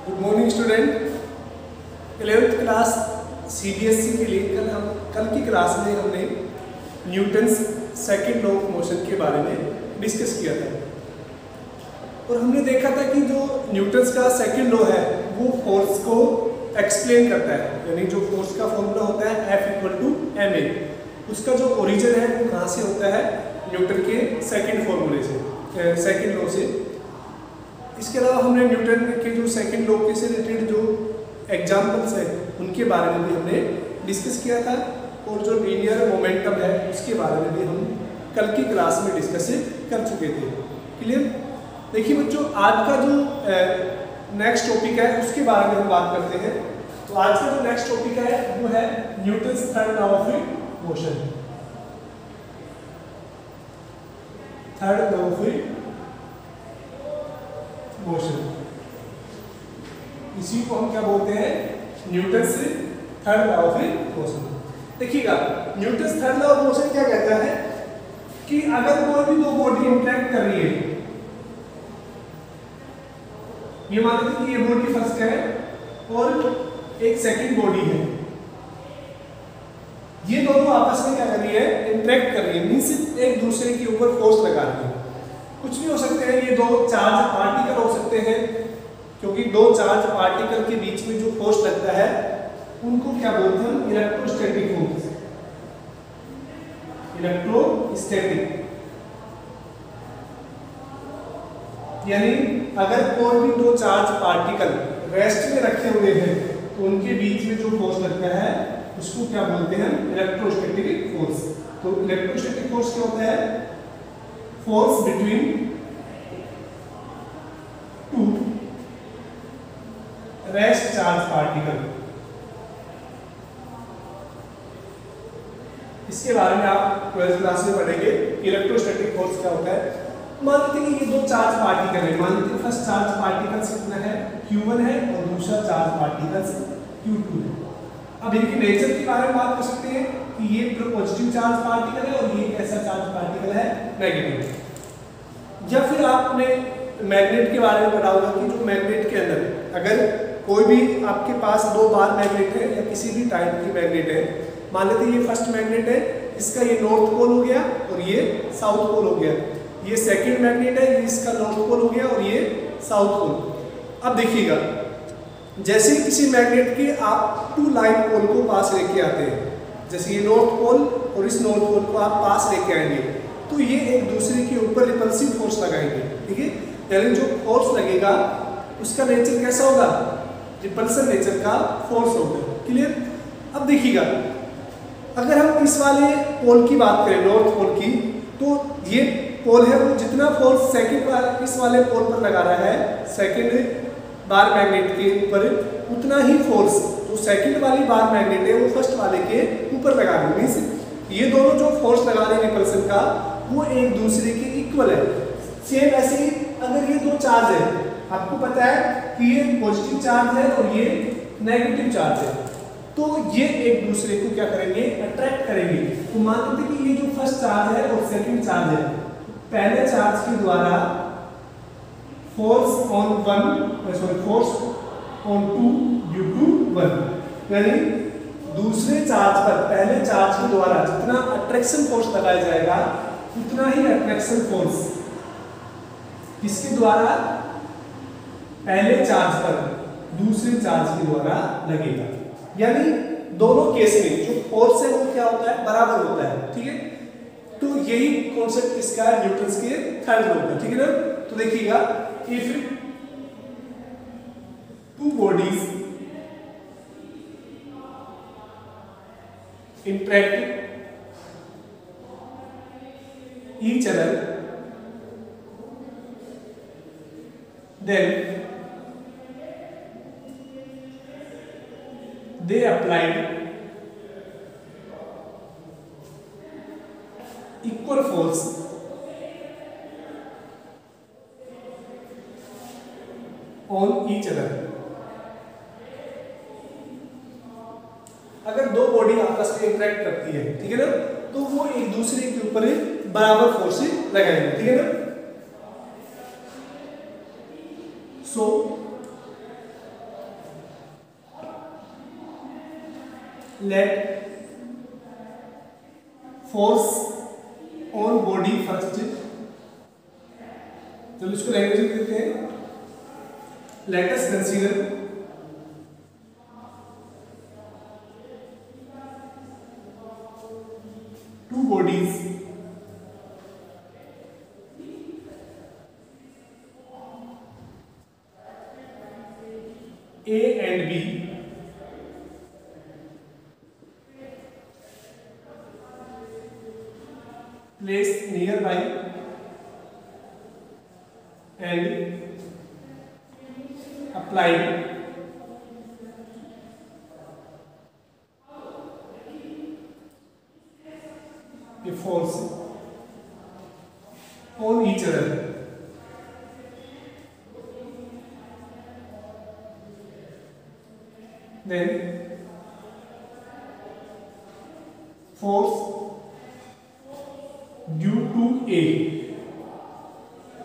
Good morning student. 11th class CBSE के लिए कल की क्लास में हमने Newton's second law of motion के बारे में डिस्कस किया था और हमने देखा था कि जो न्यूटन्स का सेकंड लॉ है वो फोर्स को एक्सप्लेन करता है, यानी जो फोर्स का फॉर्मूला होता है F=ma, उसका जो ओरिजिन है वो कहाँ से होता है, न्यूटन के सेकंड फॉर्मूले से, सेकंड लॉ से। इसके अलावा हमने न्यूटन के जो सेकंड लॉ के से रिलेटेड जो एग्जाम्पल्स हैं उनके बारे में भी हमने डिस्कस किया था और जो लीनियर मोमेंटम है उसके बारे में भी हम कल की क्लास में डिस्कस कर चुके थे। क्लियर? देखिए बच्चों, आज का जो नेक्स्ट टॉपिक है उसके बारे में हम बात करते हैं। तो आज का जो नेक्स्ट टॉपिक है वो है Newton's third law of motion. Third law of motion, इसी को हम क्या बोलते हैं, Newton's third law of motion. देखिएगा, Newton's third law of motion क्या कहता है कि अगर कोई भी दो बॉडी इंटरेक्ट कर रही है, ये मान लीजिए कि ये बॉडी फर्स्ट है और एक सेकंड बॉडी है, ये दोनों आपस में क्या कर रही है, इंटरेक्ट कर रही है, मींस एक दूसरे के ऊपर फोर्स लगा रही है। कुछ भी हो सकते हैं, ये दो चार्ज पार्टिकल हो सकते हैं, क्योंकि दो चार्ज पार्टिकल के बीच में जो फोर्स लगता है उनको क्या बोलते हैं, इलेक्ट्रोस्टैटिक फोर्स। इलेक्ट्रोस्टैटिक यानी अगर कोई भी दो चार्ज पार्टिकल रेस्ट में रखे हुए हैं तो उनके बीच में जो फोर्स लगता है उसको क्या बोलते हैं, इलेक्ट्रोस्टैटिक फोर्स। तो इलेक्ट्रोस्टैटिक फोर्स क्या होता है, force between two rest charge particle. इसके बारे में आप 12th क्लास में पढ़ेंगे। इलेक्ट्रोस्टैटिक फोर्स क्या होता है। मान लेते हैं कि ये दो चार्ज पार्टिकल है, मान लेते हैं फर्स्ट चार्ज पार्टिकल कितना है, Q1 है और दूसरा चार्ज पार्टिकल Q2 है। अब इनके नेचर के बारे में बात कर सकते हैं कि ये पॉजिटिव चार्ज पार्टिकल है और ये कैसा चार्ज पार्टिकल है, नेगेटिव। या फिर आपने मैग्नेट के बारे में पढ़ा होगा कि जो मैग्नेट के अंदर अगर कोई भी आपके पास दो बार मैग्नेट है या किसी भी टाइप की मैग्नेट है, मान लेते हैं ये फर्स्ट मैग्नेट है, इसका ये नॉर्थ पोल हो गया और ये साउथ पोल हो गया। ये सेकंड मैग्नेट है, ये इसका नॉर्थ पोल हो गया और ये साउथ पोल। अब देखिएगा, जैसे किसी मैग्नेट के आप टू लाइन पोल को पास लेके आते हैं, जैसे ये नॉर्थ पोल और इस नॉर्थ पोल को आप पास लेके आएंगे तो ये एक दूसरे के ऊपर रिपल्सिव फोर्स लगाएंगे। ठीक है, यानी जो फोर्स लगेगा उसका नेचर कैसा होगा, रिपल्सन नेचर का फोर्स होगा। क्लियर? अब देखिएगा, अगर हम इस वाले पोल की बात करें, नॉर्थ पोल की, तो ये पोल है वो जितना फोर्स सेकंड इस वाले पोल पर लगा रहा है, सेकंड बार मैग्नेट के ऊपर, उतना ही फोर्स जो सेकंड वाली बार मैग्नेट है वो फर्स्ट वाले के ऊपर लगा रही है। मींस ये दोनों जो फोर्स लगा रहे हैं रिपल्सन का वो एक दूसरे के इक्वल है। सेम ऐसे ही अगर ये दो चार्ज है, आपको पता है कि ये पॉजिटिव चार्ज है और ये नेगेटिव चार्ज है, तो ये एक दूसरे को क्या करेंगे, अट्रैक्ट करेंगे। तो मान लेते हैं कि ये जो फर्स्ट चार्ज है और सेकंड चार्ज है, पहले चार्ज के द्वारा force on two due to one, यानी दूसरे चार्ज पर पहले चार्ज के द्वारा जितना अट्रैक्शन फोर्स लगाया जाएगा उतना ही अट्रैक्शन फोर्स किसके द्वारा, पहले चार्ज पर दूसरे चार्ज के द्वारा लगेगा। यानी दोनों केस में जो फोर्स है वो क्या होता है, बराबर होता है। ठीक है, तो यही कॉन्सेप्ट इसका है न्यूटन्स के थर्ड लॉ का। ठीक है ना? तो देखिएगा, if two bodies interact each other, then they applied equal force on each other। अगर दो बॉडी आपस में इंटरेक्ट करती है, ठीक है ना, तो वो एक दूसरे के ऊपर बराबर फोर्स लगाएंगे। ठीक है ना? So let force on body first, चलो इसको लैंग्वेज में देते हैं। Let us consider two bodies A and B placed nearby and applied a force on each other. Then force due to A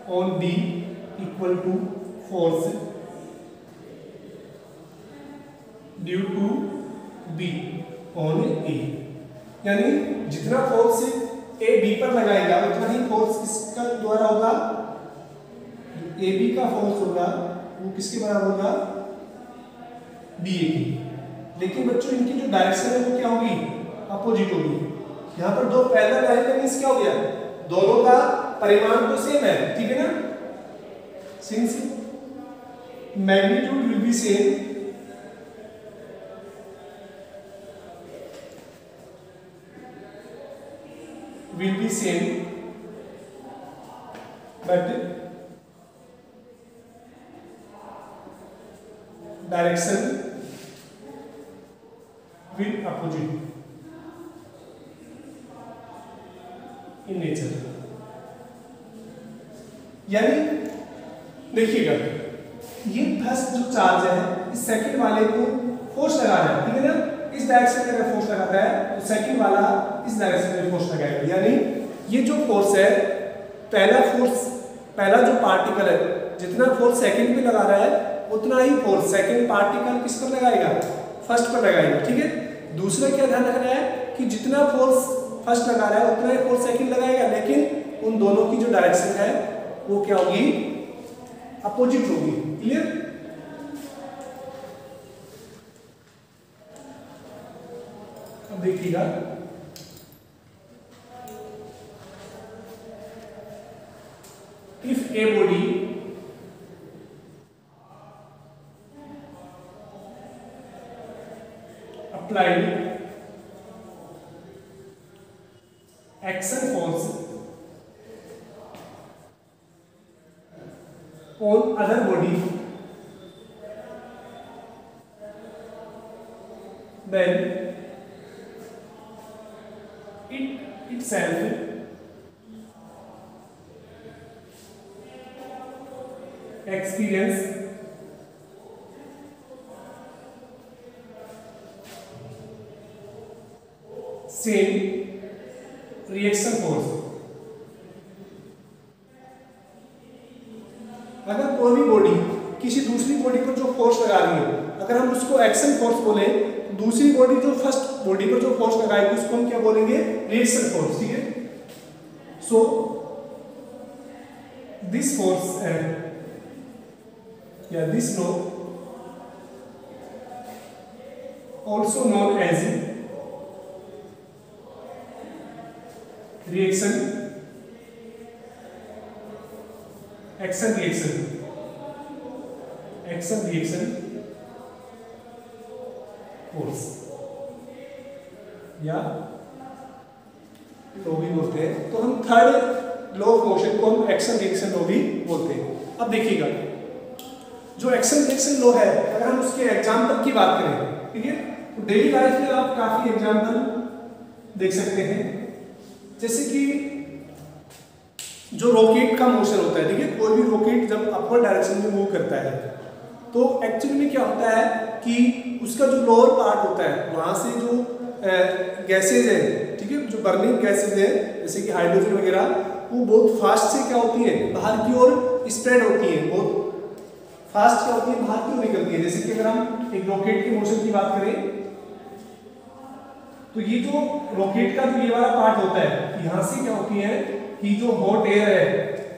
on B equal to force due to B on A, यानी जितना force A B पर लगाएगा उतना ही force किसका द्वारा होगा, A B का force होगा वो किसके बराबर होगा, बी ए की। लेकिन बच्चों इनकी जो डायरेक्शन है वो क्या होगी, अपोजिट होगी। यहाँ पर दो पैरेलल लाइन का मींस क्या हो गया, दोनों का परिमाण तो सेम है, ठीक है ना। Since magnitude will be same, but direction will opposite in nature. यानी देखिएगा ये फर्स्ट जो चार्ज है इस सेकंड वाले को फोर्स लगा रहा है, ठीक है ना। इस डायरेक्शन में अगर फोर्स लगाता है तो सेकंड वाला इस डायरेक्शन में फोर्स लगाएगा। यानी ये जो फोर्स है पहला जो पार्टिकल है जितना फोर्स सेकंड पे लगा रहा है उतना ही फोर्स सेकंड पार्टिकल किस पर लगाएगा, फर्स्ट पर लगाएगा, ठीक है। दूसरा क्या ध्यान रखना है कि जितना फोर्स फर्स्ट लगा रहा है उतना ही फोर्स सेकंड लगाएगा, लेकिन उन दोनों की जो डायरेक्शन है वो क्या होगी, अपोजिट होगी। क्लियर। अब देखिएगा if a body applied action force on other body, then it itself experience same reaction force. अगर कोई भी बॉडी किसी दूसरी बॉडी पर जो फोर्स लगा रही है अगर हम उसको एक्शन फोर्स बोले तो दूसरी बॉडी जो फर्स्ट बॉडी पर जो फोर्स लगाएगी उसको हम क्या बोलेंगे, रिएक्शन फोर्स, ठीक है। सो दिस फोर्स या this law also known as reaction action reaction force या लो भी बोलते हैं। तो हम थर्ड लॉ ऑफ मोशन को हम एक्शन रिएक्शन लॉ भी बोलते हैं। अब देखिएगा जो एक्शन रिएक्शन लॉ है अगर हम उसके एग्जाम्पल की बात करें, ठीक है, तो डेली लाइफ में आप काफी एग्जाम्पल देख सकते हैं। जैसे कि जो रॉकेट का मोशन होता है, ठीक है, कोई भी रॉकेट जब अपवर्ड डायरेक्शन में मूव करता है तो एक्चुअली में क्या होता है कि उसका जो लोअर पार्ट होता है वहां से जो गैसेज है, ठीक है, जो बर्निंग गैसेज है जैसे कि हाइड्रोजन वगैरह वो बहुत फास्ट से क्या होती है बाहर की ओर स्प्रेड होती है, बहुत फास्ट क्या होती है बाहर की ओर निकलती है। जैसे कि अगर हम एक रॉकेट के मोशन की बात करें तो ये जो रॉकेट का जो ये वाला पार्ट होता है, यहाँ से क्या होती है कि जो हॉट एयर है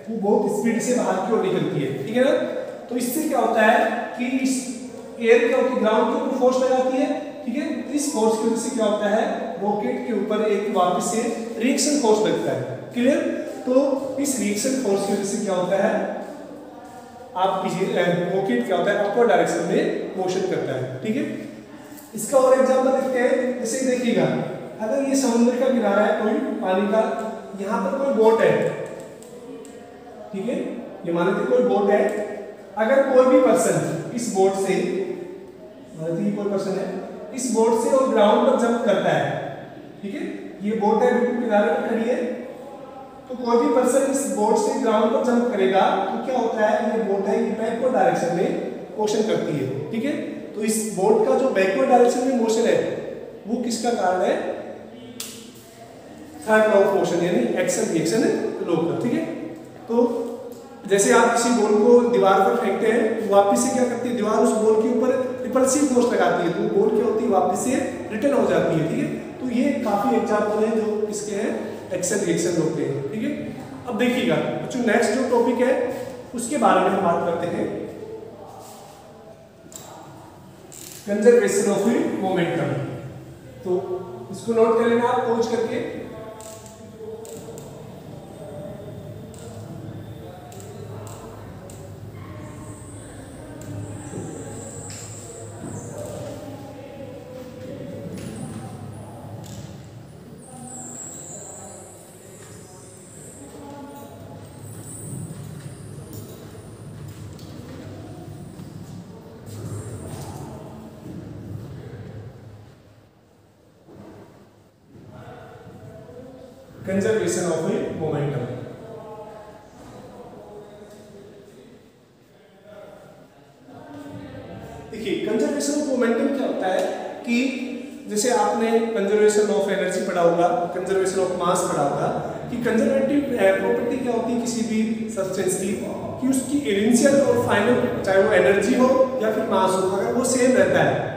वो बहुत स्पीड से बाहर की ओर निकलती है, ठीक है ना। तो इससे क्या होता है कि इस एयर क्या होती है, ग्राउंड के ऊपर फोर्स लगाती है, ठीक है। इस फोर्स की वजह से क्या होता है, रॉकेट के ऊपर एक वापस से रिएक्शन फोर्स लगता है, क्लियर। तो इस रिएक्शन फोर्स की वजह से क्या होता है, आप रॉकेट क्या होता है अपवर्ड डायरेक्शन में मोशन करता है, ठीक है। इसका और एग्जांपल देखते हैं, जैसे देखिएगा अगर ये समुद्र का किनारा है कोई पानी का, यहाँ पर कोई बोट है, ठीक है, ये मान लीजिए कोई बोट है, अगर कोई भी पर्सन इस बोट से, मान लीजिए कोई पर्सन है, इस बोट से और ग्राउंड पर जंप करता है, ठीक है, ये बोट है बिल्कुल किनारे पर खड़ी है, तो कोई भी पर्सन इस बोट से ग्राउंड पर जंप करेगा तो क्या होता है, ये बोट है ये बैकवर्ड डायरेक्शन में मोशन करती है, ठीक है। तो इस बोट का जो बैकवर्ड डायरेक्शन में मोशन है वो किसका कारण है, थर्ड लॉ ऑफ मोशन यानी एक्शन रिएक्शन लॉ का, ठीक है। तो जैसे आप किसी बॉल को दीवार पर फेंकते हैं तो वापस से क्या करती है, दीवार उस बॉल के ऊपर रिपल्सिव फोर्स लगाती है, तो बॉल क्या होती है वापस से रिटर्न हो जाती है, ठीक है। तो ये काफी एग्जांपल है जो किसके हैं, एक्शन रिएक्शन लॉ के, ठीक है। अब देखिएगा जो नेक्स्ट जो टॉपिक है उसके बारे में हम बात करते हैं, कंजर्वेशन ऑफ मोमेंटम। तो इसको नोट कर लेना आप पहुंच करके। Conservation of momentum. देखिए कंजर्वेशन ऑफ मोमेंटम क्या होता है कि जैसे आपने कंजर्वेशन ऑफ एनर्जी पढ़ा होगा, कंजर्वेशन ऑफ मास पढ़ा होगा कि कंजर्वेटिव प्रॉपर्टी क्या होती है किसी भी सब्सटेंस की, कि उसकी इनिशियल और फाइनल चाहे वो एनर्जी हो या फिर मास हो, अगर वो सेम रहता है।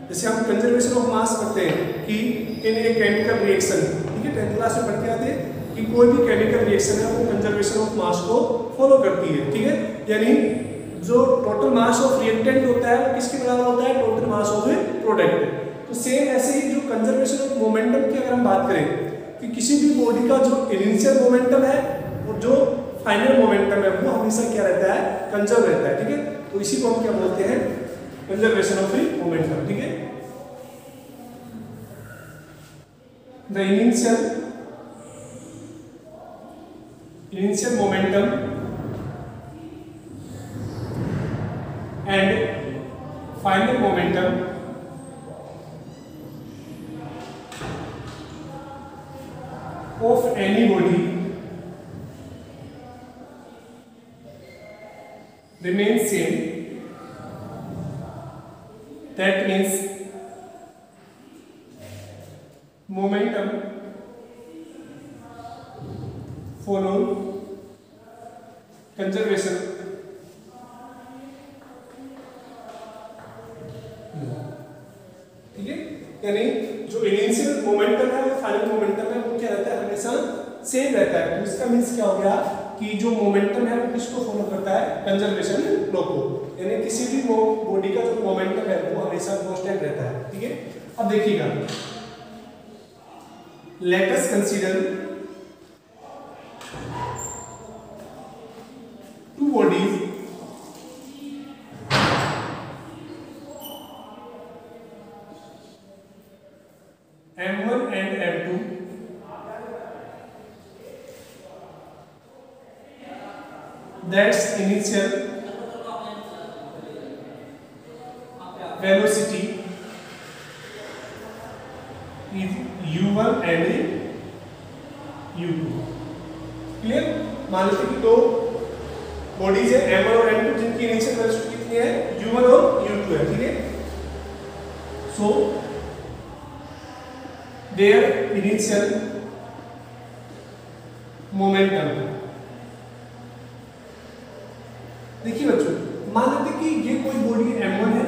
जैसे हम कंजर्वेशन ऑफ मास पढ़ते हैं कि इन ए केमिकल रिएक्शन, ठीक है, 10th क्लास में पढ़ के आते हैं कि कोई भी केमिकल रिएक्शन है वो कंजर्वेशन ऑफ मास को फॉलो करती है, ठीक है। यानी जो टोटल मास ऑफ रिएक्टेंट होता है वो किसके बराबर होता है, टोटल मास ऑफ प्रोडक्ट। तो सेम ऐसे ही जो कंजर्वेशन ऑफ मोमेंटम की अगर हम बात करें कि किसी भी बॉडी का जो इनिशियल मोमेंटम है और जो फाइनल मोमेंटम है वो हमेशा क्या रहता है, कंजर्व रहता है, ठीक है। तो इसी को हम क्या बोलते हैं, कंजर्वेशन ऑफ मोमेंटम, ठीक है। The initial momentum and final momentum of any body remains same. That means momentum follow conservation, ठीक है। यानी जो इनिशियल मोमेंटम है और फाइनल मोमेंटम है वो क्या रहता है, हमेशा सेम रहता है। तो इसका मीन्स क्या हो गया कि जो मोमेंटम है वो किसको फॉलो करता है, कंजर्वेशन लॉ को। यानी किसी भी बॉडी का जो मोमेंटम है वो हमेशा कांस्टेंट रहता है, ठीक है। अब देखिएगा, let us consider two bodies M1 and M2 that's initial velocity is u1 and u2, clear. मान लीजिए कि दो बॉडीज है M1 और M2 जिनकी इनिशियल वेलोसिटी कितनी है, u1 और u2 है, ठीक है। सो देयर इनिशियल मोमेंटम, देखिए बच्चों, मान लेते कि ये कोई बॉडी M1 है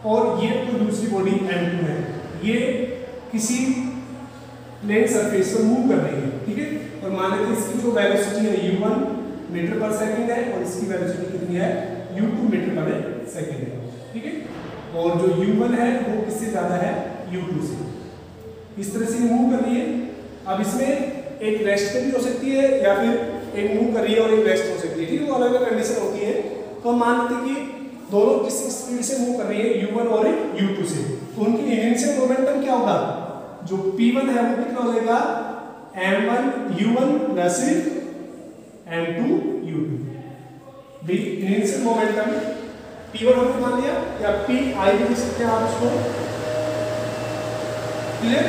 और ये तो दूसरी बॉडी m2 है, ये किसी प्लेन सरफेस पर मूव कर रही है, ठीक है। और मान लेते हैं इसकी जो वेलोसिटी है u1 मीटर पर सेकंड है और इसकी वेलोसिटी कितनी है u2 मीटर पर सेकंड है, ठीक है। और जो u1 है वो किससे ज्यादा है u2 से। इस तरह से मूव कर रही है। अब इसमें एक रेस्ट पे भी हो सकती है या फिर एक मूव कर रही है और एक रेस्ट हो सकती है, ठीक है। वो अलग अलग कंडीशन होती है। तो हम मान लेते हैं कि दोनों किस स्पीड से मूव कर रही है u1 और u2 से, तो उनकी इनिशियल मोमेंटम क्या होगा, जो p1 है वो कितना हो जाएगा m1 u1 plus m2 u2। भी इनिशियल मोमेंटम p1 हमने मान लिया या p i भी लिख सकते हैं आप उसको, clear.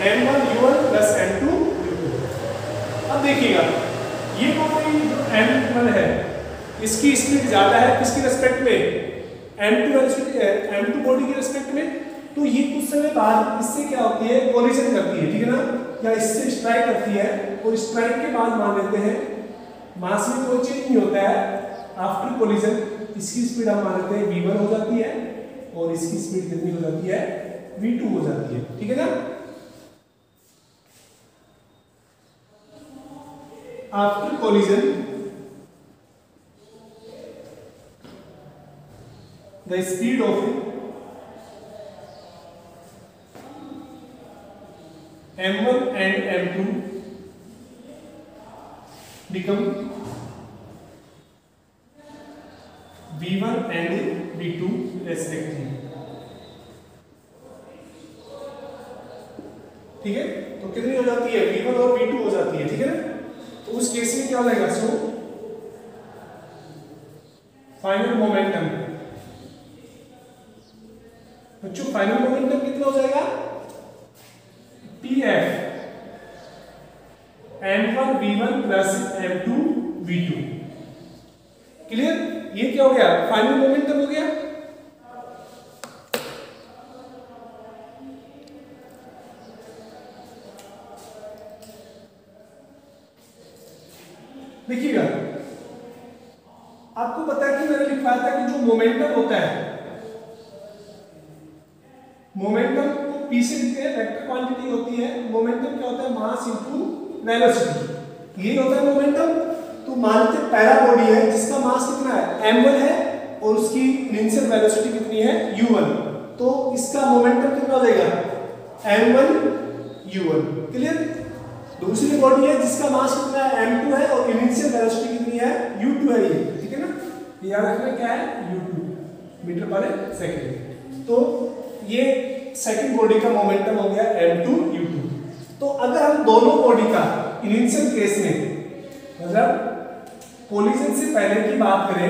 m1 u1 plus m2 u2। अब देखिएगा ये कोई जो m1 है इसकी स्पीड ज्यादा है किसकी रेस्पेक्ट में, m2 बॉडी की रेस्पेक्ट में। तो ये कुछ समय बाद इससे क्या होती है कोलिजन करती है, ठीक है ना, या इससे स्ट्राइक करती है। और स्ट्राइक के बाद मान लेते हैं मास में कोई चेंज नहीं होता है। आफ्टर कोलिजन इसकी स्पीड हम मान लेते हैं v1 हो जाती है और इसकी स्पीड कितनी हो जाती है v2 हो जाती है, ठीक है ना। After collision the speed of m1 and m2 become v1 and v2 respectively, ठीक है। तो कितनी हो जाती है v1 और v2 हो जाती है, ठीक है ना। तो उस केस में क्या हो जाएगा, सो फाइनल मोमेंटम, बच्चों फाइनल मोमेंटम कितना हो जाएगा pf m1 v1 plus m2 v2, clear. ये क्या हो गया फाइनल मोमेंटम हो गया। देखिएगा आपको पता है कि मैंने लिखवाया था कि जो मोमेंटम होता है, मोमेंटम को p से लिखते हैं, वेक्टर क्वांटिटी होती है। मोमेंटम क्या होता है मास इनटू वेलोसिटी, ये होता है मोमेंटम। तो मानते पहला बॉडी है जिसका मास कितना है m1 है और उसकी इनिशियल वेलोसिटी कितनी है u1, तो इसका मोमेंटम कितना हो जाएगा m1 u1, क्लियर। दूसरी बॉडी है जिसका मास कितना है m2 है और इनिशियल वेलोसिटी कितनी है u2 है, ये ठीक है ना। याद रखना क्या है u2 मीटर पर सेकंड। तो ये सेकंड बॉडी का मोमेंटम हो गया m2 u2। तो अगर हम दोनों बॉडी का इनिशियल केस में मतलब कोलिजन से पहले की बात करें,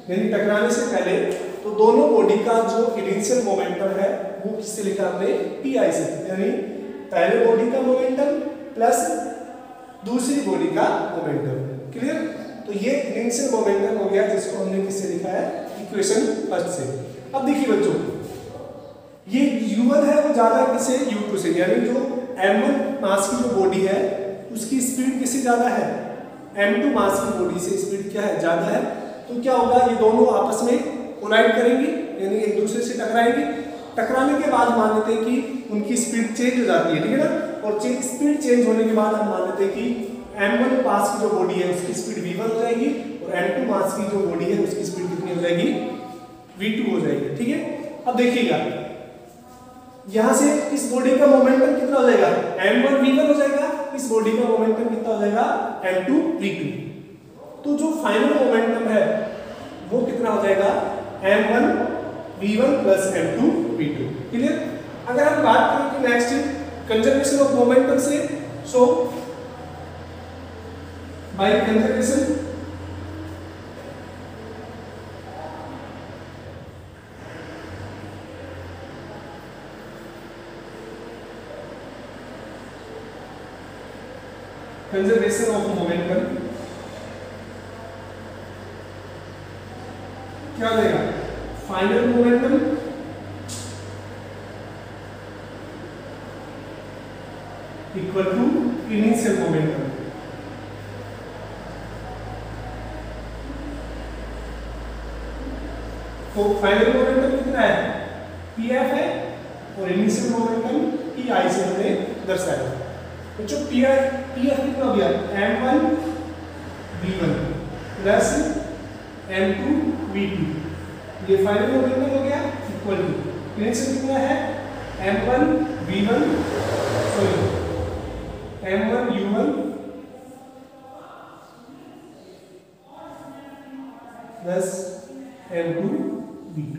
यानी टकराने से पहले, तो दोनों बॉडी का जो इनिशियल मोमेंटम है वो किससे लिखा हमने pi से, यानी पहले बॉडी का मोमेंटम प्लस दूसरी बॉडी का मोमेंटम, क्लियर। तो ये इनिशियल मोमेंटम हो गया जिसको हमने किससे लिखा है इक्वेशन फर्स्ट से। अब देखिए बच्चों ये u1 है वो ज्यादा किससे u2 से, यानी जो m1 मास की जो बॉडी है उसकी स्पीड किससे ज्यादा है m2 मास की बॉडी से स्पीड क्या है ज्यादा है। तो क्या होगा ये दोनों आपस में कोलाइड करेंगी, यानी एक दूसरे से टकराएंगे। टकराने के बाद मान लेते हैं कि उनकी स्पीड चेंज हो जाती है, ठीक है ना। और स्पीड चेंज होने के बाद हम मान लेते हैं कि m1 मास की जो बॉडी है उसकी स्पीड v1 हो जाएगी और m2 मास की जो बॉडी है उसकी स्पीड कितनी हो जाएगी v2 हो जाएगी, ठीक है। अब देखिएगा यहां से इस बॉडी का मोमेंटम कितना हो जाएगा m1 v1 हो जाएगा, इस बॉडी का मोमेंटम कितना हो जाएगा m2 v2। तो जो फाइनल मोमेंटम है वो कितना हो जाएगा m1 v1 plus m2 v2, clear. अगर हम बात करें कि नेक्स्ट कंजर्वेशन ऑफ मोमेंटम से, so by conservation conservation of momentum क्या हो जाएगा final momentum equal to initial momentum. तो फाइनल मोमेंटम कितना है पी एफ है और इनिशियल मोमेंटम पी आई से हमने दर्शाया। तो जो पी एफ कितना हो गया, m1 v1 plus m2 v2, ये फाइनल मोमेंटम हो गया इक्वल टू इनिशियल कितना है m1 v1 sorry m1 u1 plus m2 v2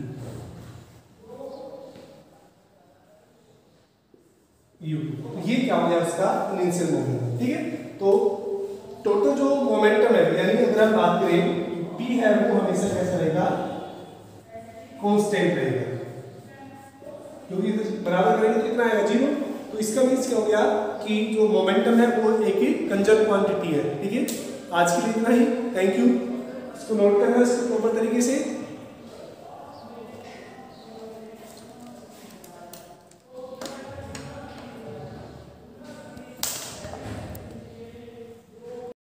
u। ये क्या हो गया उसका इनिशियल मोमेंटम। ठीक है, तो टोटल जो मोमेंटम है यानी अगर हम बात करें p है वो हमेशा कैसा रहेगा, कांस्टेंट रहेगा, क्योंकि बराबर करेंगे तो कितना आएगा 0। तो इसका मीन्स क्या हो गया कि जो मोमेंटम है वो एक ही कंजर्व क्वांटिटी है। ठीक है, आज के लिए इतना ही। Thank you. इसको नोट करना, इसको प्रॉपर तरीके से